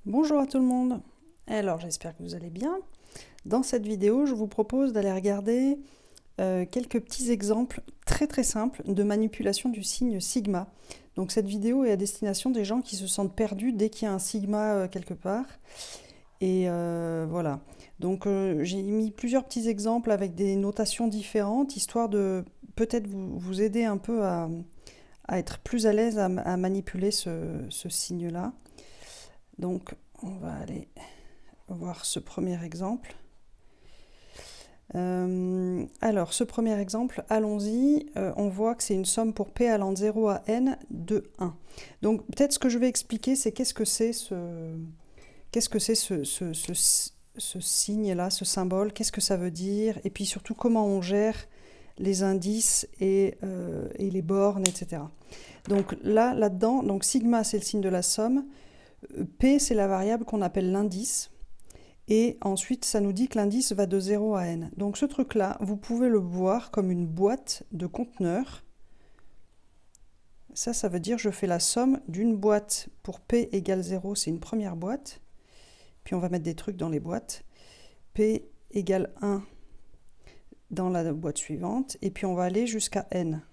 Bonjour à tout le monde. Alors j'espère que vous allez bien. Dans cette vidéo, je vous propose d'aller regarder quelques petits exemples très très simples de manipulation du signe sigma. Donc cette vidéo est à destination des gens qui se sentent perdus dès qu'il y a un sigma quelque part. Et voilà. Donc j'ai mis plusieurs petits exemples avec des notations différentes, histoire de peut-être vous aider un peu à être plus à l'aise à manipuler ce signe-là. Donc on va aller voir ce premier exemple. Alors, ce premier exemple, allons-y. On voit que c'est une somme pour p allant de 0 à n de 1. Donc, peut-être ce que je vais expliquer, c'est qu'est-ce que c'est ce signe-là, ce symbole, qu'est-ce que ça veut dire, et puis surtout comment on gère les indices et les bornes, etc. Donc là-dedans, donc sigma, c'est le signe de la somme. P, c'est la variable qu'on appelle l'indice. Et ensuite, ça nous dit que l'indice va de 0 à n. Donc ce truc-là, vous pouvez le voir comme une boîte de conteneurs. Ça veut dire je fais la somme d'une boîte pour p égale 0, c'est une première boîte. Puis on va mettre des trucs dans les boîtes. P égale 1 dans la boîte suivante. Et puis on va aller jusqu'à n.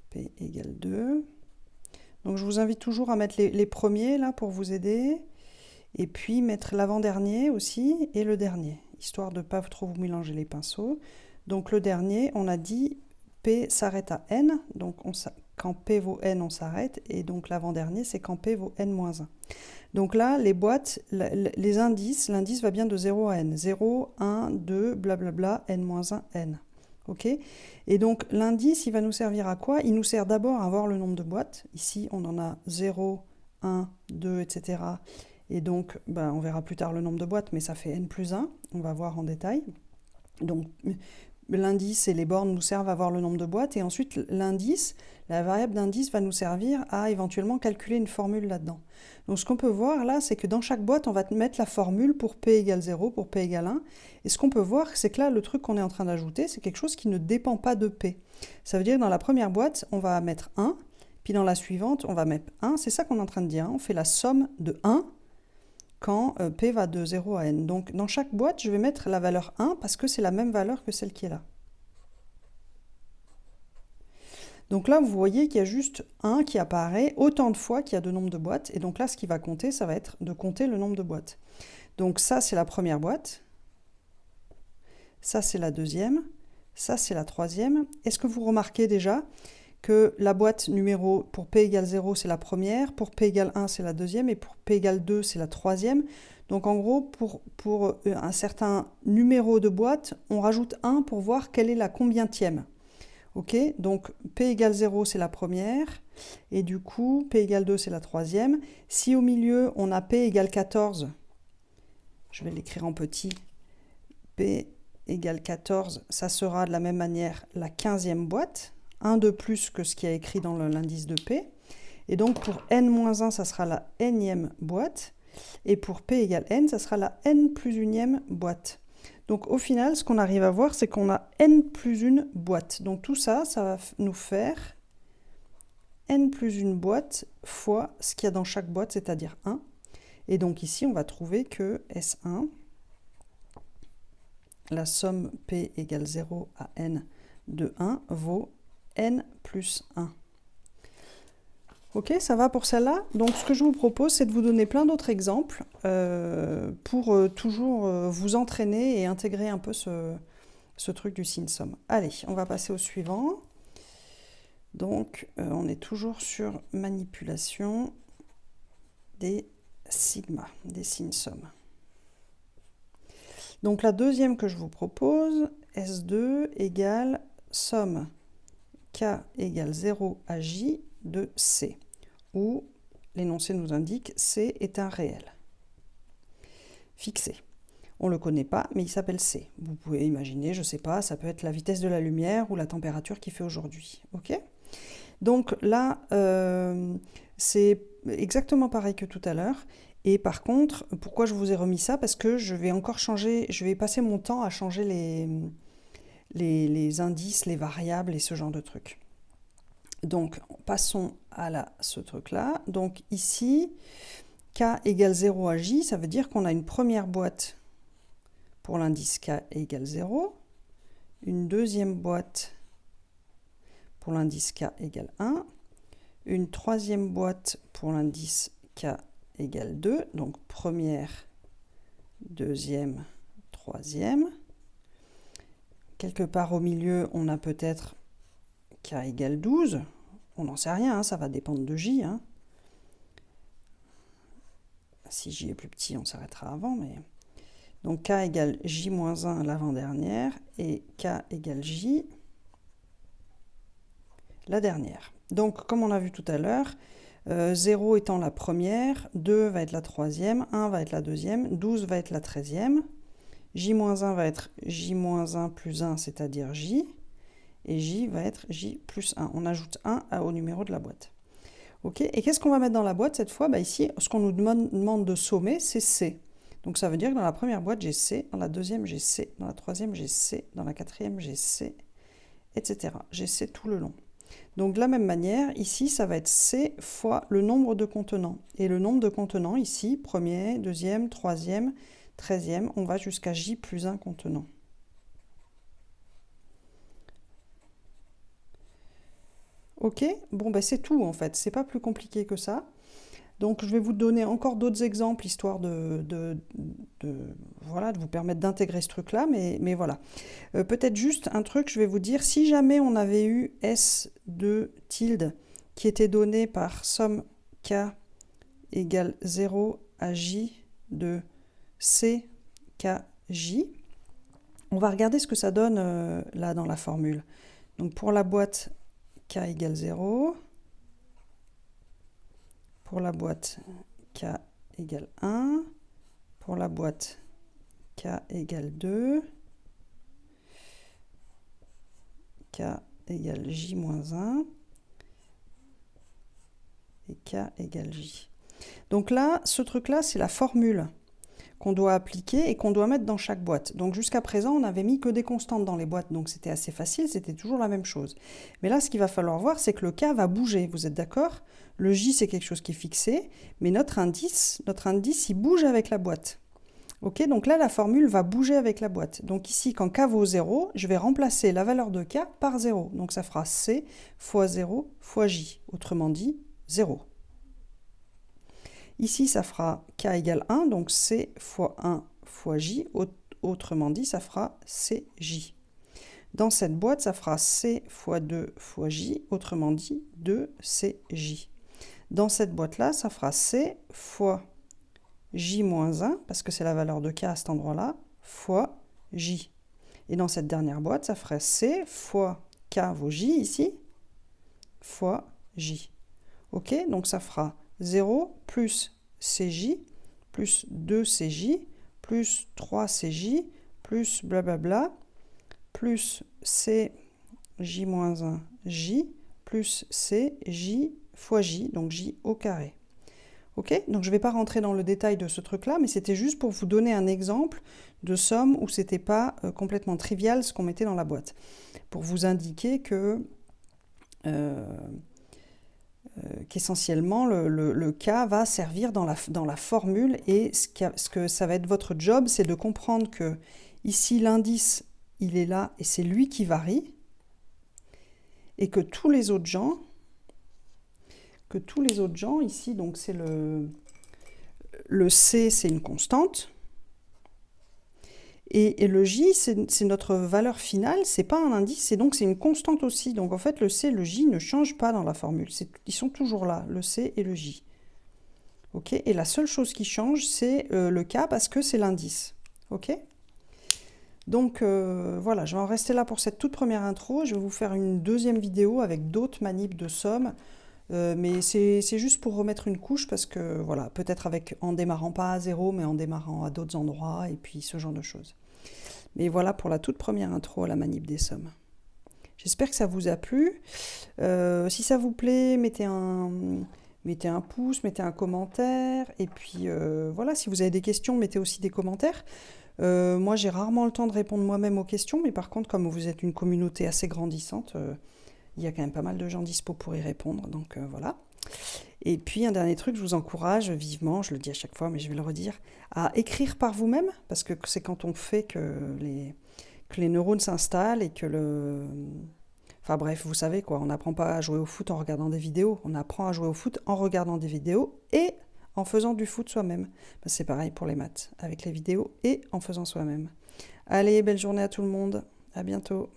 P égale 2. Donc je vous invite toujours à mettre les premiers là pour vous aider. Et puis mettre l'avant-dernier aussi et le dernier, histoire de ne pas trop vous mélanger les pinceaux. Donc le dernier, on a dit P s'arrête à N, donc quand P vaut N, on s'arrête, et donc l'avant-dernier, c'est quand P vaut N-1. Donc là, les boîtes, les indices, l'indice va bien de 0 à N. 0, 1, 2, blablabla, N-1, N. Ok. Et donc l'indice, il va nous servir à quoi? Il nous sert d'abord à voir le nombre de boîtes. Ici, on en a 0, 1, 2, etc. Et donc, on verra plus tard le nombre de boîtes, mais ça fait n plus 1. On va voir en détail. Donc, l'indice et les bornes nous servent à voir le nombre de boîtes. Et ensuite, l'indice, la variable d'indice va nous servir à éventuellement calculer une formule là-dedans. Donc, ce qu'on peut voir là, c'est que dans chaque boîte, on va mettre la formule pour p égale 0, pour p égale 1. Et ce qu'on peut voir, c'est que là, le truc qu'on est en train d'ajouter, c'est quelque chose qui ne dépend pas de p. Ça veut dire que dans la première boîte, on va mettre 1. Puis dans la suivante, on va mettre 1. C'est ça qu'on est en train de dire. On fait la somme de 1 quand P va de 0 à N. Donc dans chaque boîte, je vais mettre la valeur 1 parce que c'est la même valeur que celle qui est là. Donc là, vous voyez qu'il y a juste 1 qui apparaît autant de fois qu'il y a de nombre de boîtes. Et donc là, ce qui va compter, ça va être de compter le nombre de boîtes. Donc ça, c'est la première boîte. Ça, c'est la deuxième. Ça, c'est la troisième. Est-ce que vous remarquez déjà que la boîte numéro pour P égale 0, c'est la première, pour P égale 1, c'est la deuxième, et pour P égale 2, c'est la troisième. Donc en gros, pour un certain numéro de boîte, on rajoute 1 pour voir quelle est la combientième. Ok, donc P égale 0, c'est la première, et du coup, P égale 2, c'est la troisième. Si au milieu, on a P égale 14, je vais l'écrire en petit, P égale 14, ça sera de la même manière la 15e boîte. 1 de plus que ce qui est écrit dans l'indice de P. Et donc pour n-1, ça sera la nème boîte. Et pour P égale n, ça sera la n plus unième boîte. Donc au final, ce qu'on arrive à voir, c'est qu'on a n plus une boîte. Donc tout ça, ça va nous faire n plus une boîte fois ce qu'il y a dans chaque boîte, c'est-à-dire 1. Et donc ici, on va trouver que S1, la somme P égale 0 à n de 1 vaut n plus 1. Ok, ça va pour celle-là. Donc ce que je vous propose, c'est de vous donner plein d'autres exemples pour toujours vous entraîner et intégrer un peu ce truc du signe somme. Allez, on va passer au suivant. Donc on est toujours sur manipulation des sigma, des signes somme. Donc la deuxième que je vous propose, S2 égale somme K égale 0 à J de C, où l'énoncé nous indique C est un réel fixé. On ne le connaît pas, mais il s'appelle C. Vous pouvez imaginer, je ne sais pas, ça peut être la vitesse de la lumière ou la température qu'il fait aujourd'hui. Ok ? Donc là, c'est exactement pareil que tout à l'heure. Et par contre, pourquoi je vous ai remis ça? Parce que je vais encore changer, je vais passer mon temps à changer les indices, les variables et ce genre de trucs. Donc, passons à ce truc-là. Donc ici, K égale 0 à J, ça veut dire qu'on a une première boîte pour l'indice K égale 0, une deuxième boîte pour l'indice K égale 1, une troisième boîte pour l'indice K égale 2, donc première, deuxième, troisième. Quelque part au milieu, on a peut-être K égale 12. On n'en sait rien, hein, ça va dépendre de J. Hein. Si J est plus petit, on s'arrêtera avant. Mais... Donc K égale J-1 l'avant-dernière et K égale J la dernière. Donc comme on a vu tout à l'heure, 0 étant la première, 2 va être la troisième, 1 va être la deuxième, 12 va être la 13e. J-1 va être J-1 plus 1, c'est-à-dire J. Et J va être J plus 1. On ajoute 1 au numéro de la boîte. Ok. Et qu'est-ce qu'on va mettre dans la boîte cette fois? Ici, ce qu'on nous demande de sommer, c'est C. Donc ça veut dire que dans la première boîte, j'ai C, dans la deuxième, j'ai C, dans la troisième, j'ai C, dans la quatrième, j'ai C, etc. J'ai C tout le long. Donc de la même manière, ici, ça va être C fois le nombre de contenants. Et le nombre de contenants, ici, premier, deuxième, troisième, 13e, on va jusqu'à J plus 1 contenant. Ok, bon c'est tout en fait, c'est pas plus compliqué que ça. Donc je vais vous donner encore d'autres exemples, histoire voilà, de vous permettre d'intégrer ce truc-là, mais voilà. Peut-être juste un truc, je vais vous dire, si jamais on avait eu S de tilde qui était donné par somme K égale 0 à J de C K J, on va regarder ce que ça donne là dans la formule. Donc pour la boîte K égale 0, pour la boîte K égale 1, pour la boîte K égale 2, K égale J-1 et K égale J. Donc là, ce truc-là, c'est la formule qu'on doit appliquer et qu'on doit mettre dans chaque boîte. Donc jusqu'à présent, on n'avait mis que des constantes dans les boîtes, donc c'était assez facile, c'était toujours la même chose. Mais là, ce qu'il va falloir voir, c'est que le K va bouger, vous êtes d'accord? Le J, c'est quelque chose qui est fixé, mais notre indice, il bouge avec la boîte. Ok, donc là, la formule va bouger avec la boîte. Donc ici, quand K vaut 0, je vais remplacer la valeur de K par 0. Donc ça fera C fois 0 fois J, autrement dit 0. Ici, ça fera K égale 1, donc C fois 1 fois J, autrement dit, ça fera CJ. Dans cette boîte, ça fera C fois 2 fois J, autrement dit 2CJ. Dans cette boîte-là, ça fera C fois J-1, parce que c'est la valeur de K à cet endroit-là, fois J. Et dans cette dernière boîte, ça ferait C fois K vaut J ici, fois J. Ok, donc ça fera 0 plus CJ, plus 2CJ, plus 3CJ, plus blablabla, plus CJ-1J, plus CJ fois J, donc J au carré. Ok, donc je ne vais pas rentrer dans le détail de ce truc-là, mais c'était juste pour vous donner un exemple de somme où ce n'était pas complètement trivial ce qu'on mettait dans la boîte. Pour vous indiquer que... qu'essentiellement le K va servir dans la formule et ce que ça va être votre job, c'est de comprendre que ici l'indice il est là et c'est lui qui varie et que tous les autres gens ici, donc c'est le C c'est une constante et le J c'est notre valeur finale, c'est pas un indice, c'est une constante aussi. Donc en fait le C et le J ne changent pas dans la formule, ils sont toujours là, le C et le J. Ok, et la seule chose qui change c'est le K parce que c'est l'indice. Ok, donc voilà, je vais en rester là pour cette toute première intro. Je vais vous faire une deuxième vidéo avec d'autres manips de somme. Mais c'est juste pour remettre une couche parce que voilà, peut-être en démarrant pas à 0 mais en démarrant à d'autres endroits et puis ce genre de choses. Mais voilà pour la toute première intro à la manip des sommes. J'espère que ça vous a plu. Si ça vous plaît, mettez un pouce, mettez un commentaire et puis voilà, si vous avez des questions, mettez aussi des commentaires. Moi j'ai rarement le temps de répondre moi-même aux questions, mais par contre comme vous êtes une communauté assez grandissante, Il y a quand même pas mal de gens dispo pour y répondre, donc voilà. Et puis un dernier truc, je vous encourage vivement, je le dis à chaque fois, mais je vais le redire, à écrire par vous-même, parce que c'est quand on fait que les neurones s'installent et que le... Enfin bref, vous savez quoi, on n'apprend pas à jouer au foot en regardant des vidéos, on apprend à jouer au foot en regardant des vidéos et en faisant du foot soi-même. Ben, c'est pareil pour les maths, avec les vidéos et en faisant soi-même. Allez, belle journée à tout le monde, à bientôt.